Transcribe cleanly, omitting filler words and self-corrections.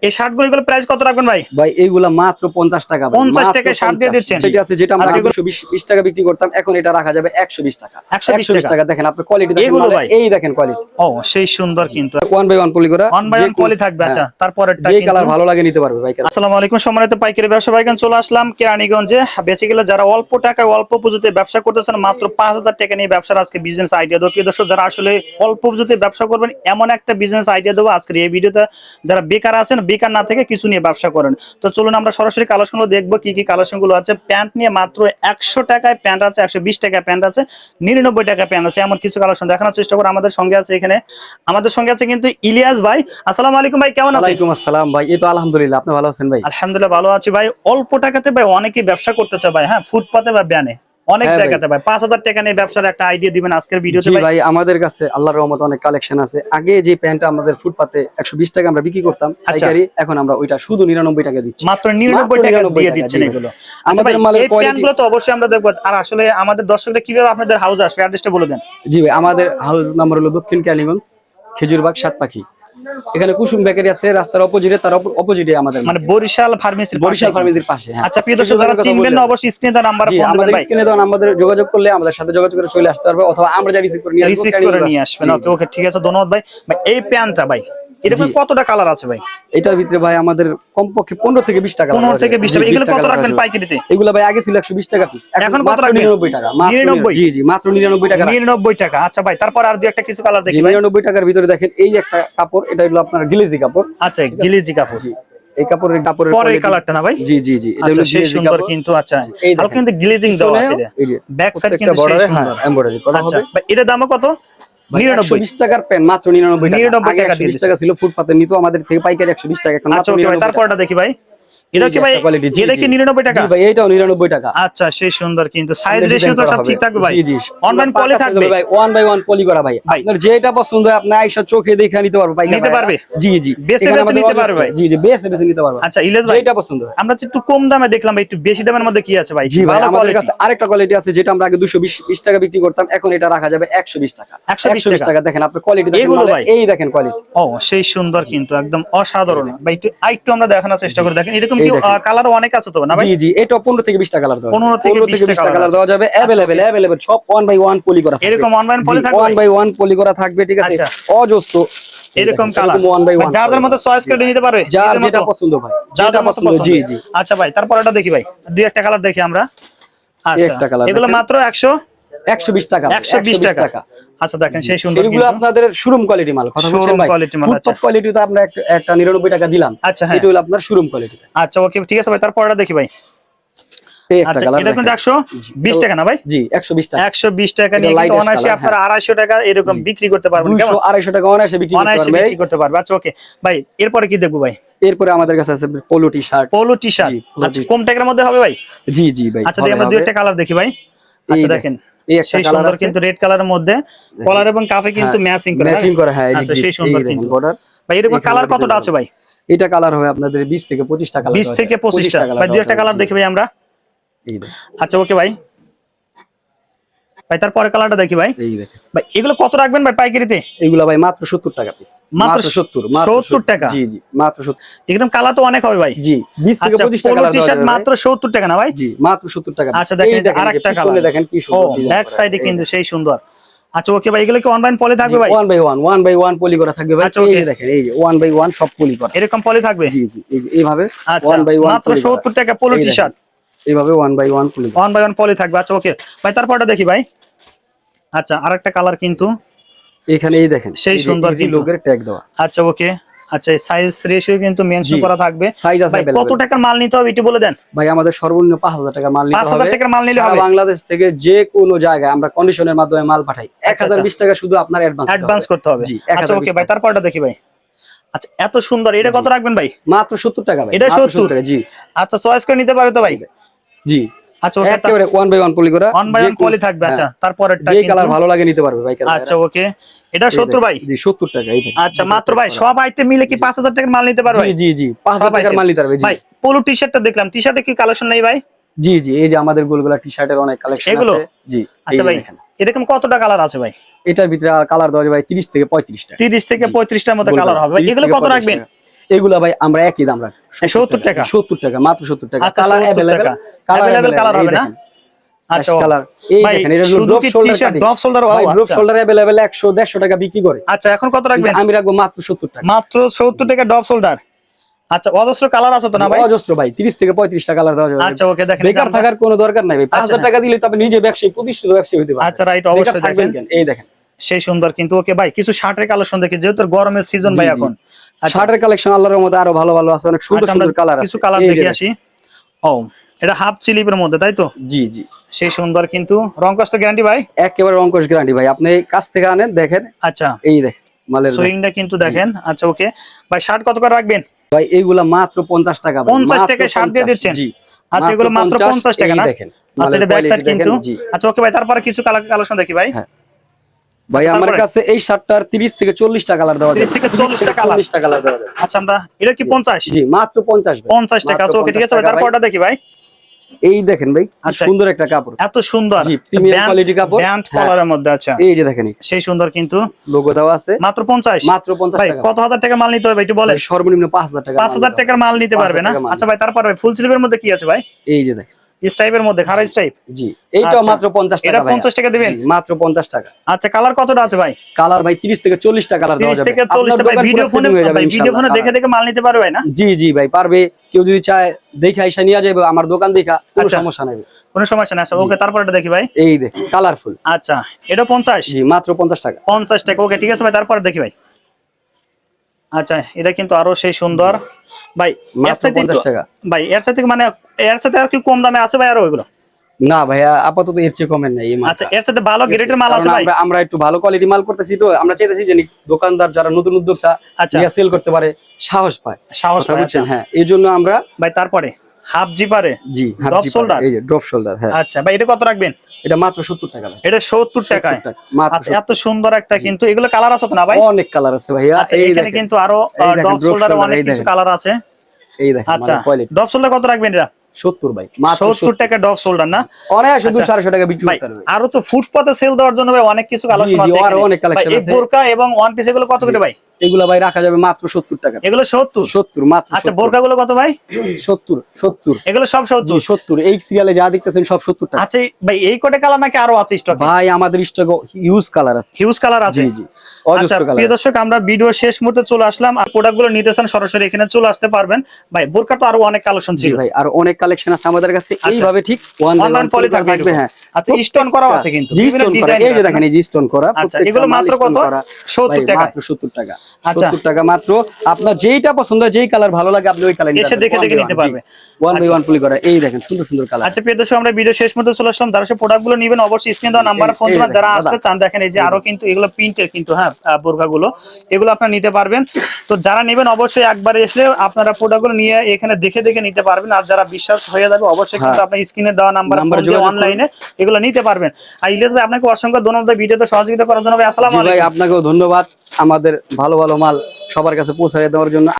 এই শার্টগুলো এগুলো প্রাইস কত রাখবেন ভাই? ভাই এইগুলা মাত্র 50 টাকা ভাই। 50 টাকায় শার্ট দিয়ে দিচ্ছেন। সেটা আছে যেটা আমরা 220 টাকা বিক্রি করতাম, এখন এটা রাখা যাবে 120 টাকা। 120 টাকা। দেখেন আপনি কোয়ালিটি দেখেন, এগুলো ভাই এই দেখেন কোয়ালিটি। ও সেই সুন্দর কিন্তু 1 বাই 1 পলি করা, 1 বাই 1 পলি থাকবে। আচ্ছা তারপরেরটা যে কালার ভালো লাগে নিতে পারবে ভাই। আসসালামু আলাইকুম সম্মানিত পাইকারি ব্যবসা ভাইগণ, চলে আসলাম কেরানীগঞ্জে। বেসিক্যালি যারা অল্প টাকায় অল্প পুঁজিতে ব্যবসা করতেছেন, মাত্র 5000 টাকা নিয়ে ব্যবসার আজকে বিজনেস আইডিয়া দেবো। প্রিয় দর্শক, যারা আসলে অল্প পুঁজিতে ব্যবসা করবেন এমন একটা বিজনেস আইডিয়া দেবো আজকের এই ভিডিওতে। যারা বেকার আছেন, বেকার না থেকে কিছু নিয়ে ব্যবসা করেন, তো চলুন আমরা সরাসরি কালেকশনগুলো দেখবো কি কি কালেকশনগুলো আছে। প্যান্ট নিয়ে মাত্র 100 টাকায় প্যান্ট আছে, 120 টাকায় প্যান্ট আছে, 99 টাকায় প্যান্ট আছে, এমন কিছু কালেকশন দেখানোর চেষ্টা করবো। আমাদের সঙ্গে আছে এখানে, আমাদের সঙ্গে আছে কিন্তু ইলিয়াস ভাই। আসসালামু আলাইকুম ভাই, কেমন আছেন? ওয়ালাইকুম আসসালাম ভাই, এই তো আলহামদুলিল্লাহ, আপনি ভালো আছেন ভাই? আলহামদুলিল্লাহ ভালো আছি ভাই। অল্প টাকাতে ভাই অনেকেই ব্যবসা করতে চায় ভাই, হ্যাঁ, ফুটপাতে বা ব্যানে অনেক জায়গাতে ভাই 5000 টাকা নিয়ে ব্যবসার একটা আইডিয়া দিবেন আজকের ভিডিওতে ভাই। ভাই আমাদের কাছে আল্লাহর রহমতে অনেক কালেকশন আছে। আগে যে প্যান্টটা আমাদের ফুটপাতে 120 টাকা আমরা বিক্রি করতাম পাইকারি, এখন আমরা ওইটা শুধু 99 টাকা দিচ্ছি, মাত্র 99 টাকা দিয়ে দিচ্ছেন এগুলো। আমাদের মালের কোয়ালিটিগুলো তো অবশ্যই আমরা দেখব। আর আসলে আমাদের দর্শকরা কিভাবে আপনাদের হাউস আসবে, অ্যাড্রেসটা বলে দেন। জি ভাই, আমাদের হাউস নাম্বার হলো দক্ষিণ কেরানীগঞ্জ, খেজুরবাগ, সাতপাখি। এখানে কুসুম বেকারি আছে, রাস্তার অপোজিটে, তার অপোজিটে আমাদের মানে বরিশাল ফার্মেসির পাশে। আচ্ছা প্রিয় দর্শক, যারা চিনবেন না অবশ্যই স্ক্রিনে দেওয়া নাম্বারে ফোন দিবেন ভাই। স্ক্রিনে দেওয়া নাম্বারে যোগাযোগ করলে আমাদের সাথে যোগাযোগ করে চলে আসতে পারবে, অথবা আমরা যা রিসিভ করে নিয়ে আসবেন। ওকে ঠিক আছে, ধন্যবাদ ভাই। ভাই এই প্যান্টটা ভাই এরকম কতটা কালার আছে ভাই? এটার ভিতরে ভাই আমাদের কমপক্ষে 15 থেকে 20 টাকা। 15 থেকে 20 টাকা। এগুলো কত রাখবেন পাইকারিতে? এগুলো ভাই আগে ছিল 120 টাকা পিস, এখন কত রাখবেন? 99 টাকা। 99? জি জি, মাত্র 99 টাকা। 99 টাকা। আচ্ছা ভাই, তারপর আর দুই একটা কিছু কালার দেখি ভাই। 99 টাকার ভিতরে দেখেন এই একটা কাপড়, এটা হলো আপনার গিলেজি কাপড়। আচ্ছা গিলেজি কাপড়। জি, এই কাপড়ের পরের কালারটা না ভাই? জি জি জি, এটা হলো সেই সুন্দর কিন্তু। আচ্ছা হালকা কিন্তু গ্লেজিং দেওয়া আছে। এই যে ব্যাক সাইড কিন্তু সেই সুন্দর এমব্রয়ডারি করা হবে। ভাই এটার দাম কত? 120 টাকার প্যান্ট, মাত্র 99 টাকা। 120 টাকা ছিল ফুটপাতে নিত আমাদের থেকে পাইকারি 120 টাকা, এখন মাত্র 99 টাকা। তারপরটা দেখি ভাই, এটা কি ভাই? এটা কি 99 টাকা? জি ভাই, এটাও 99 টাকা। আচ্ছা সেই সুন্দর কিন্তু। সাইজ রেশিও তো সব ঠিক থাকবে ভাই? জি জি, অনলাইন পলি থাকবে ভাই, 1 বাই 1 পলি করা ভাই। আপনার যেটা পছন্দ হয় আপনি আয়েশা চোখে দেখে নিতে পারবে, পাইকারি নিতে পারবে। জি জি, বেছে বেছে নিতে পারবে ভাই। জি জি, বেছে বেছে নিতে পারবে। আচ্ছা ইলিয়াস ভাই, যেটা পছন্দ হয়। আমরা একটু কম দামে দেখলাম ভাই, একটু বেশি দামের মধ্যে কি আছে ভাই? জি ভাই, আমাদের কাছে আরেকটা কোয়ালিটি আছে, যেটা আমরা আগে 220 টাকা বিক্রি করতাম, এখন এটা রাখা যাবে 120 টাকা। 120 টাকা। দেখেন আপনি কোয়ালিটি দেখেন, এগুলো ভাই এই দেখেন কোয়ালিটি। ও সেই সুন্দর কিন্তু, একদম অসাধারণ ভাই। একটু আমরা দেখানোর চেষ্টা করে দেখেন। এরকম কি কালার অনেক আছে তো না ভাই? জি জি, এটা 15 থেকে 20 টাকা কালার দেওয়া, 15 থেকে 20 টাকা কালার দেওয়া যাবে। अवेलेबल সব 1 বাই 1 পলি করা থাকবে। এরকম 1 বাই 1 পলি থাকবে, 1 বাই 1 পলি করা থাকবে, ঠিক আছে? অজস্র এরকম কালার 1 বাই 1, যার মতো চয়েস করে নিতে পারবে, যার যেটা পছন্দ ভাই, যেটা পছন্দ। জি জি। আচ্ছা ভাই, তারপর এটা দেখি ভাই, দুই একটা কালার দেখি আমরা। আচ্ছা এগুলো মাত্র 120 টাকা। 120 টাকা। আচ্ছা দেখেন সেই সুন্দর, এগুলো আপনাদের শোরুম কোয়ালিটি মাল। কথা বলছেন ভাই, ফুটপাত কোয়ালিটি তো আমরা একটা 99 টাকা দিলাম। আচ্ছা এটা হলো আপনার শোরুম কোয়ালিটি। আচ্ছা ওকে ঠিক আছে ভাই, তারপর এটা দেখি ভাই। আচ্ছা এটা কিন্তু 120 টাকা না ভাই? জি 120 টাকা। 120 টাকা নিয়ে কিন্তু অনায়াসে আপনারা 250 টাকা এরকম বিক্রি করতে পারবেন। 200 250 টাকা অনায়াসে বিক্রি করতে পারবে। আচ্ছা ওকে ভাই, এরপরে কি দেখবো ভাই? এরপরে আমাদের কাছে আছে পোলো টি-শার্ট। Polo T-shirt. আচ্ছা কম টাকার মধ্যে হবে ভাই? জি জি ভাই। আচ্ছা আমরা দুই একটা কালার দেখি ভাই। আচ্ছা দেখেন এই একটা কালার আছে কিন্তু রেড কালারের মধ্যে, কলার এবং কাফে কিন্তু ম্যাচিং করা। হ্যাঁ আচ্ছা সেই সুন্দর কিন্তু বর্ডার ভাই। এরকম কালার কতটা আছে ভাই? এটা কালার হবে আপনাদের 20 থেকে 25 টাকা। 20 থেকে 25 টাকা ভাই। দুই একটা কালার দেখি ভাই আমরা। আচ্ছা ওকে ভাই। ভাই তারপরে কালারটা দেখি ভাই। এই দেখেন ভাই, এগুলো কত রাখবেন ভাই পাইকারিতে? এগুলো ভাই মাত্র 70 টাকা পিস। মাত্র 70 টাকা? জি জি, মাত্র 70। এরকম কালার তো অনেক হবে ভাই। জি 20 থেকে 25 টাকা কালার টি-শার্ট মাত্র 70 টাকা না ভাই? জি মাত্র 70 টাকা। আচ্ছা দেখেন আরেকটা কালার দেখেন কি সুন্দর, ব্যাক সাইডে কিন্তু সেই সুন্দর। আচ্ছা ওকে ভাই, এগুলো কি অনলাইন পলি থাকবে ভাই? 1 বাই 1 পলি করা থাকবে ভাই। এই যে দেখেন, এই যে 1 বাই 1 সব পলি করা। এরকম পলি থাকবে? জি জি, এই যে এইভাবে 1 বাই 1 মাত্র 70 টাকা পোলো টি-শার্ট। এইভাবে 1 বাই 1 পলি, 1 বাই 1 পলি থাকবে। আচ্ছা ওকে ভাই, তারপরটা দেখি ভাই। আচ্ছা আরেকটা কালার কিন্তু এখানে এই দেখেন সেই সুন্দর লোগোর ট্যাগ দেওয়া। আচ্ছা ওকে। আচ্ছা সাইজ রেশিও কিন্তু মেনশন করা থাকবে। সাইজ আছে ভাই কত টাকার মাল নিতে হবে একটু বলে দেন ভাই? আমাদের সর্বনিম্ন 5000 টাকার মাল নিতে হবে। 5000 টাকার মাল নিলে হবে। বাংলাদেশ থেকে যে কোনো জায়গায় আমরা কন্ডিশনের মাধ্যমে মাল পাঠাই। 1020 টাকা শুধু আপনার অ্যাডভান্স করতে হবে। আচ্ছা ওকে ভাই, তারপরটা দেখি ভাই। আচ্ছা এত সুন্দর, এটা কত রাখবেন ভাই? মাত্র 70 টাকা ভাই। এটা 70 টাকা। জি আচ্ছা চয়েস করে নিতে পারে তো ভাই? জি আচ্ছা ওকে, একেবারে 1 বাই 1 পলি করা, 1 বাই 1 পলি থাকবে। আচ্ছা তারপরেরটা যে কালার ভালো লাগে নিতে পারবে ভাই। আচ্ছা ওকে, এটা 70 ভাই? জি 70 টাকা। এই দেখেন। আচ্ছা মাত্র ভাই সব আইটেম মিলে কি 5000 টাকার মাল নিতে পারবে? জি জি জি, 5000 টাকার মাল নিতে পারবে। জি ভাই পোলো টি-শার্টটা দেখলাম, টি-শার্টে কি কালেকশন নাই ভাই? জি জি, এই যে আমাদের গোলগোলা টি-শার্টের অনেক কালেকশন আছে। জি আচ্ছা ভাই, এরকম কতটা কালার আছে ভাই? এটার ভিতরে কালার দেওয়া যায় ভাই 30 থেকে 35 টাকা। 30 থেকে 35টার মতো কালার হবে। এগুলো কত রাখবেন? এগুলা ভাই আমরা একই দাম রাখি 70 টাকা 70 টাকা মাত্র 70 টাকা আচ্ছা, কালার 70 अवेलेबल টাকা। Available কালার হবে না? আচ্ছা, কালার এই ভাই, দেখেন এটা শুধু ড্রপ কি শোল্ডার টি-শার্ট ড্রপ শোল্ডার? ভাই ড্রপ আচ্ছা শোল্ডার अवेलेबल 100 150 টাকা বিক্রি করে। আচ্ছা, এখন কত রাখবেন? আমি রাখবো মাত্র 70 টাকা। মাত্র 70 টাকা ড্রপ শোল্ডার। আচ্ছা, অজস্র কালার আছে তো না ভাই? অজস্র ভাই 30 থেকে 35 টাকা কালার দেওয়া যাবে। আচ্ছা, ওকে, দেখেন বেকার আমরা- থাকার কোনো দরকার নাই ভাই। আচ্ছা, 5000 টাকা দিলে তো আপনি নিজে ব্যবসায়ী প্রতিষ্ঠিত ব্যবসায়ী হতে পারবেন। আচ্ছা, রাইট, বেকার অবশ্যই থাকবেন দেখেন। কেন? এই দেখেন সেই সুন্দর কিন্তু। ওকে ভাই, কিছু শার্টের কালেকশন দেখি, যেহেতু গরমের সিজন ভাই জি, জি। এখন। আচ্ছা, শার্টের কালেকশন আল্লাহর রহমতে আরো ভালো ভালো আছে, অনেক সুন্দর আচ্ছা, আমরা সুন্দর কালার আছে। কিছু কালার এই যে দেখে দেখেন। আসি। ও, এটা হাফ স্লিভের মধ্যে, তাই তো? জি জি সেই সুন্দর কিন্তু। রং কষ্ট গ্যারান্টি ভাই? একেবারে অঙ্কুশ গ্যারান্টি ভাই, আপনি কাছ থেকে আনেন দেখেন। আচ্ছা, এই দেখেন মালের দেখেন। সুইংটা কিন্তু দেখেন। আচ্ছা, ওকে ভাই, শার্ট কত করে রাখবেন? ভাই এইগুলা মাত্র 50 টাকা ভাই, 50 মাত্র টাকায় শার্ট দিয়ে 50 দিচ্ছেন? জি আচ্ছা, এগুলো মাত্র 50 টাকা এই না? দেখেন আচ্ছা, মালের এটা ব্যাক সাইড কোয়ালিটি দেখেন। কিন্তু। জি আচ্ছা, ওকে ভাই, তারপরে কিছু কালেকশন দেখি ভাই। হ্যাঁ। ভাই আচ্ছা, আমার তারপরে? কাছে এই শার্টটার 30 থেকে 40 টাকা কালার দেওয়া 30 যাবে। থেকে 40 টা কালার। 40 টাকা কালার দেওয়া যাবে। আচ্ছা, আমরা এটা কি 50? জি মাত্র 50 ভাই। 50 টাকা। মাত্র আচ্ছা, ওকে, ঠিক আছে ভাই, 50 টাকা তারপরটা দেখি ভাই। এই দেখেন ভাই কি আচ্ছা। সুন্দর একটা কাপড়, এত সুন্দর জি, প্রিমিয়াম কোয়ালিটি কাপড়। ব্যান্ড হ্যাঁ। কলারের মধ্যে। আচ্ছা, এই যে দেখেন সেই সুন্দর কিন্তু। লোগো দেওয়া আছে। মাত্র 50? মাত্র 50 ভাই, টাকা। কত হাজার টাকার মাল নিতে হবে একটু বলেন? ভাই, সর্বনিম্ন 5000 টাকা। 5000 টাকার মাল নিতে পারবে না? 5000 টাকা মাল। আচ্ছা ভাই, তারপরে ফুল স্লিভের মধ্যে কি আছে ভাই? এই যে দেখেন স্টাইপের মধ্যে, খাড়া স্টাইপ। জি এইটাও আচ্ছা। মাত্র 50 টাকা এটা ভাই। 50 টাকা দিবেন? মাত্র 50 টাকা। আচ্ছা, কালার কতটা আছে ভাই? কালার ভাই 30 থেকে 40 টাকা কালার দেওয়া 30 যাবে। থেকে 40 টা ভাই, ভিডিও ফোনে ভাই, ভিডিও ফোনে দেখে দেখে মাল নিতে পারবে ভাই না? জি জি ভাই পারবে, কেউ যদি চায় দেখে আইসা নিয়ে যাবে আমার দোকান দেখা, কোনো আচ্ছা। সমস্যা নাই। কোনো সমস্যা না। আচ্ছা, ওকে, তারপর এটা দেখি ভাই। এই দেখেন কালারফুল। আচ্ছা, এটা 50? জি মাত্র 50 টাকা। 50 টাকা। ওকে, ঠিক আছে ভাই, তারপর দেখি ভাই। আচ্ছা, এটা কিন্তু আরো সেই সুন্দর ভাই। এর মাত্র সাথে 50 টাকা। ভাই, এর সাথে মানে এর সাথে আর কি কম দামে আছে ভাই আরো ওইগুলো? না ভাইয়া আপাতত এর চেয়ে কমের নাই এই মালটা। আচ্ছা, এর সাথে ভালো গ্রেডের মাল আছে কারণ ভাই? আমরা একটু ভালো কোয়ালিটি মাল করতেছি, তো আমরা চাইতেছি যে দোকানদার যারা নতুন উদ্যোক্তা আচ্ছা। নিয়ে সেল করতে পারে, সাহস পায়। সাহস কথা পায়, বুঝছেন? আচ্ছা। হ্যাঁ এই জন্য আমরা ভাই, তারপরে হাফ জিপারে জি ড্রপ শোল্ডার। এই যে ড্রপ শোল্ডার। হ্যাঁ আচ্ছা ভাই, এটা কত রাখবেন? এটা মাত্র 70 টাকা ভাই। এটা 70 টাকায়। 70 টাকা, মাত্র আচ্ছা, এত সুন্দর একটা কিন্তু। এগুলো কালার আছে তো না ভাই? অনেক কালার আছে ভাইয়া। আচ্ছা, এই এখানে দেখেন, কিন্তু আরো এই দেখেন, ড্রপ drop শোল্ডারে shoulder, অনেক এই কিছু দেখেন। কালার আছে। এই দেখেন আচ্ছা, কোয়ালিটি। ড্রপ শোল্ডার কত রাখবেন এটা? 70 ভাই, মাত্র 70 টাকা ড্রপ শোল্ডার না? অনেক শুধু আচ্ছা। 250 টাকা বিক্রি ভাই, করতে পারবে। আরো তো ফুটপাতে সেল দেওয়ার জন্য ভাই অনেক কিছু কালেকশন জি, আছে আরো এখানে। অনেক collection ভাই, এই আছে। বোরকা এবং ওয়ান পিস এগুলো কত করে ভাই? এগুলা ভাই রাখা যাবে মাত্র 70 টাকা। এগুলো 70? 70 মাত্র। আচ্ছা, বোরকা গুলো কত ভাই? 70 এগুলো সব 70? 70 এই সিরিয়ালে যা দেখতেছেন সব 70 টাকা। আচ্ছা ভাই, এই কোটে কালার নাকি আরো আছে স্টক? ভাই আমাদের স্টকে হিউজ কালার আছে। হিউজ কালার আছে? জি জি আচ্ছা, অজস্র প্রিয় কালার। দর্শক, আমরা ভিডিও শেষ মুহূর্তে চলে আসলাম। আর প্রোডাক্ট গুলো নিতে চান সরাসরি এখানে চলে আসতে পারবেন। ভাই, বোরকা তো আরো অনেক কালেকশন জি ছিল। ভাই আর অনেক কালেকশন আছে আমাদের কাছে। এইভাবে ঠিক অনলাইন পলি থাকবে। হ্যাঁ। আচ্ছা, স্টোন করাও আছে কিন্তু, জি বিভিন্ন স্টোন করা, ডিজাইন এই যে দেখেন এই যে স্টোন করা। আচ্ছা, প্রত্যেকটা এগুলো মাল মাত্র stone কত? করা। 70 ভাই, টাকা? মাত্র 70 টাকা। আচ্ছা। 70 টাকা মাত্র। আপনার যেইটা পছন্দ হয়, যেই কালার ভালো লাগে আপনি ওই কালার এসে দেখে দেখে নিতে পারবে। ওয়ান বাই আচ্ছা। ওয়ান পলি করা। এই দেখেন সুন্দর সুন্দর কালার। আচ্ছা, প্রিয় দর্শক, আমরা ভিডিও শেষ মুহূর্তে চলে আসলাম। যারা সব প্রোডাক্ট গুলো নেবেন অবশ্যই স্ক্রিন দেওয়া নাম্বারে ফোন এই করবেন। যারা দেখেন, আসতে দাদা। চান, দেখেন এই যে আরো কিন্তু এগুলো প্রিন্টের কিন্তু, হ্যাঁ, বোরকা গুলো এগুলো আপনারা নিতে পারবেন। তো যারা নেবেন অবশ্যই একবার এসে আপনারা প্রোডাক্ট গুলো নিয়ে এখানে দেখে দেখে নিতে পারবেন। আর যারা বিশ্বাস হয়ে যাবে অবশ্যই কিন্তু হ্যাঁ। আপনি স্ক্রিনে দেওয়া নাম্বারে ফোন দিয়ে যোগাযোগ অনলাইনে এগুলো নিতে পারবেন। আর ইলিয়াস ভাই, আপনাকে অসংখ্য ধন্যবাদ ভিডিওতে সহযোগিতা করার জন্য ভাই। আসসালামু জি ভাই আলাইকুম। আপনাকেও ধন্যবাদ আমাদের ভালো ভালো মাল সবার কাছে পৌঁছায় দেওয়ার জন্য।